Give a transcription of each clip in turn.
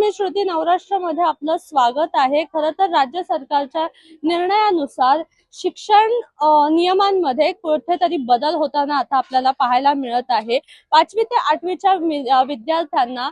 मी श्रुती नवराष्ट्रामध्ये आपलं स्वागत आहे। खरं तर राज्य सरकारच्या निर्णयानुसार शिक्षण नियमांमध्ये कुठेतरी बदल होताना आता आपल्याला पाहायला मिळत आहे। 5वी ते 8वीच्या विद्यार्थ्यांना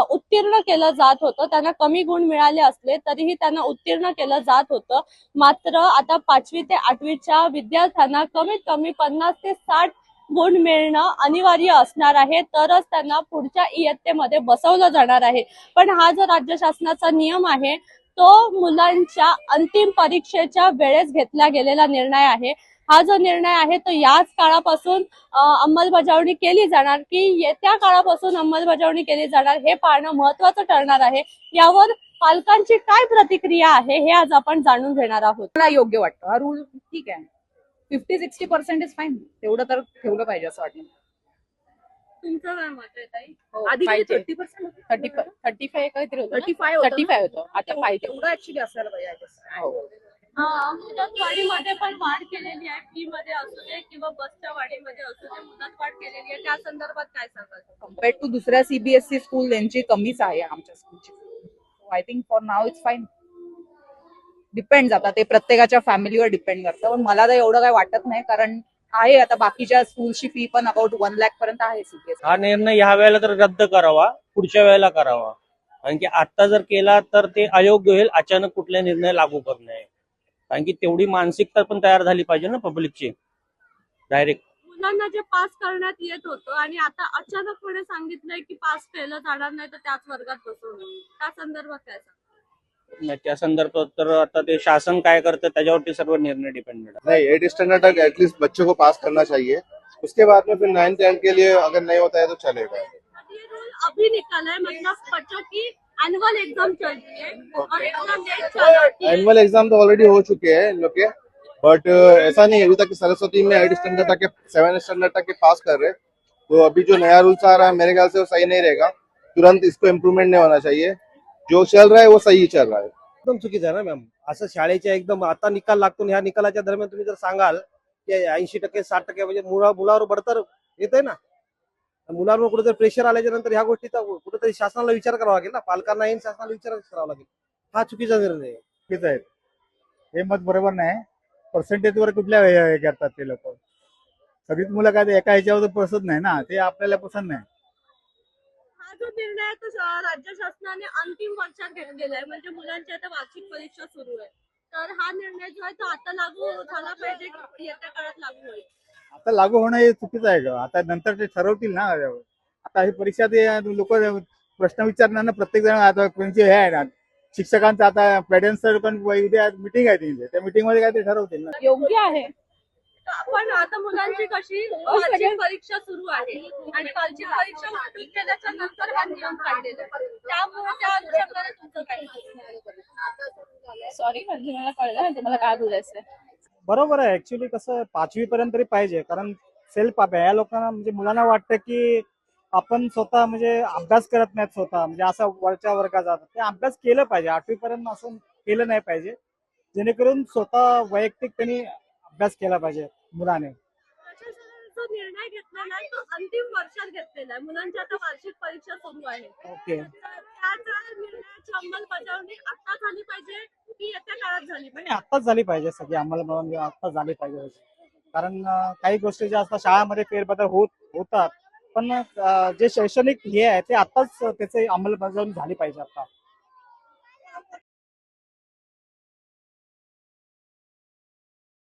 उत्तीर्ण केलं जात होतं। त्यांना कमी गुण मिळाले असले तरीही त्यांना उत्तीर्ण केलं जात होतं। मात्र आता 5वी ते 8वीच्या विद्यार्थ्यांना कमीत कमी 50 ते 60 गुण मिळणं अनिवार्य असणार आहे, तरच त्यांना पुढच्या इयत्तेमध्ये बसवलं जाणार आहे। पण हा जो राज्य शासनाचा नियम आहे तो मुलांच्या अंतिम परीक्षेच्या वेळेस घेतला गेलेला निर्णय आहे। हा जो निर्णय आहे तो याच काळापासून अंमलबजावणी केली जाणार की येत्या काळापासून अंमलबजावणी केली जाणार हे पाहणं महत्त्वाचं ठरणार आहे। यावर पालकांची काय प्रतिक्रिया आहे हे आज आपण जाणून घेणार आहोत। मला योग्य वाटतं हा रूल ठीक आहे। 50-60% इज फाईन, तेवढं तर ठेवलं पाहिजे असं वाटतं। तुमचं काय मत आहे ताई? आधी पाहिजे. 30% 35 काहीतरी होतं ना? 35 होतं 35 होतं आता पाहिजे. एवढं ऍक्च्युली असायला पाहिजे I guess. हो. मुदतवाढीमध्ये पण वाढ केलेली आहे, फी मध्ये असू दे किंवा बसच्या वाढीमध्ये असू दे मुदतवाढ केलेली आहे, त्या संदर्भात काय सांगाल? कम्पेअर्ड टू दुसऱ्या सीबीएसई स्कूल यांची कमीच आहे आमच्या स्कूलची। I think for now it's fine. Depend आता ते प्रत्येकाच्या फॅमिलीवर डिपेंड करतं, पण मला तर एवढं काय वाटत नाही, कारण आहे आता बाकीच्या स्कूलची फी पण अबाउट 1 लाख पर्यंत आहे सीबीएसई। हा निर्णय ह्या वेळेला तर रद्द करावा, पुढच्या वेळेला करावा। कारण की आता जर केला तर ते अयोग्य होईल, अचानक कुठले निर्णय लागू करणे। कारण की तेवढी मानसिकता पण तयार झाली पाहिजे ना पब्लिकची डायरेक्ट। मुलांना जे पास करण्यात येत होतं आणि आता अचानकपणे सांगितलंय की पास केलं जाणार नाही तर त्याच वर्गात बसवणं, त्या संदर्भात काय सांगाल? नाही, त्या संदर्भात तर आता ते शासन काय करतं त्याच्यावरती सर्व निर्णय डिपेंडेड आहे। नहीं 8 स्टैंडर्ड तक एटलीस्ट बच्चों को पास करना चाहिए, उसके बाद में फिर 9th 10th के लिए अगर नहीं होता है तो चलेगा। ये रूल अभी निकला है, मतलब बच्चों की एनुअल एग्जाम चल रही है और इतना लेट चल रही है। एनुअल एग्जाम तो ऑलरेडी हो चुके हैं इन लोग के, बट ऐसा नहीं अभी तक कि सरस्वती में 8 स्टैंडर्ड तक के 7 स्टैंडर्ड तक के पास कर रहे। तो अभी जो नया रूल्स आ रहा है मेरे ख्याल से वो सही नहीं रहेगा, तुरंत इसको इम्प्रूवमेंट नहीं होना चाहिए। जो चल रहा है वो सही चल रहा है। एकदम चुकीचं आहे ना मॅम। असं शाळेच्या एकदम आता निकाल लागतो, ह्या निकालाच्या दरम्यान तुम्ही जर सांगाल की 80% 60% म्हणजे मुलावर बढतर येतंय ना, मुलांवर कुठेतरी प्रेशर आल्याच्या नंतर ह्या गोष्टीचा कुठेतरी शासनाला विचार करावा लागेल ना, पालकांना येईन शासनाला विचार करावा लागेल। हा चुकीचा निर्णय आहे। चुकीचं आहे हे मत बरोबर नाही। पर्सेंटेजवर कुठल्या हे करतात ते लोक, सगळीच मुलं काय एका ह्याच्यावर पसंत नाही ना, ते आपल्याला पसंत नाही। हा जो निर्णय आहे तो राज्य शासनाने अंतिम वर्षात घेतलेला आहे, म्हणजे मुलांची आता वार्षिक परीक्षा सुरू आहे, तर हा निर्णय जो आहे तो आता लागू झाला पाहिजे की येत्या काळात लागू होईल? आता लागू होणं हे चुकीचं आहे का? आता नंतर ते ठरवतील ना। आता ही परीक्षा ते लोक प्रश्न विचारणार ना, प्रत्येक जण आता कोणचे हे आहे ना, शिक्षकांचं आता पेरेंट्स पण उद्या मिटिंग आहे त्यांची, त्या मिटिंग मध्ये काय ते ठरवतील ना। योग्य आहे। पण आता मुलांची कशी वार्षिक परीक्षा सुरू आहे आणि वार्षिक परीक्षा वाटून केल्याच्या नंतर हा नियम काढलेला आहे, त्यामुळे त्या अनुषंगाने तुमचं काय म्हणणं? सॉरी म्हणजे मला कळलं नाही तुम्हाला काय बोलायचंय। बरोबर आहे। ऍक्च्युली कसं 5वी पर्यंत तरी पाहिजे, कारण सेल्फ या लोकांना म्हणजे मुलांना वाटतं की आपण स्वतः म्हणजे अभ्यास करत नाहीत स्वतः, म्हणजे असं वरच्या वर्गात जातात, ते अभ्यास केलं पाहिजे। 8वी पर्यंत असं केलं नाही पाहिजे, जेणेकरून स्वतः वैयक्तिक त्यांनी अभ्यास केला पाहिजे मुलाने। प्रशासनाने जो निर्णय घेतलेला आहे तो अंतिम वर्षात घेतलेला आहे, मुलांची आता वार्षिक परीक्षा सुरू आहे, ओके, तर त्या निर्णयाची अंमलबजावणी आता झाली पाहिजे की येत्या काळात झाली पाहिजे? नाही आत्ताच झाली पाहिजे, सगळी अंमलबजावणी आत्ताच झाली पाहिजे। कारण काही गोष्टी ज्या असतात शाळामध्ये फेरबदल होतात, पण जे शैक्षणिक हे आहे ते आत्ताच त्याची अंमलबजावणी झाली पाहिजे आता।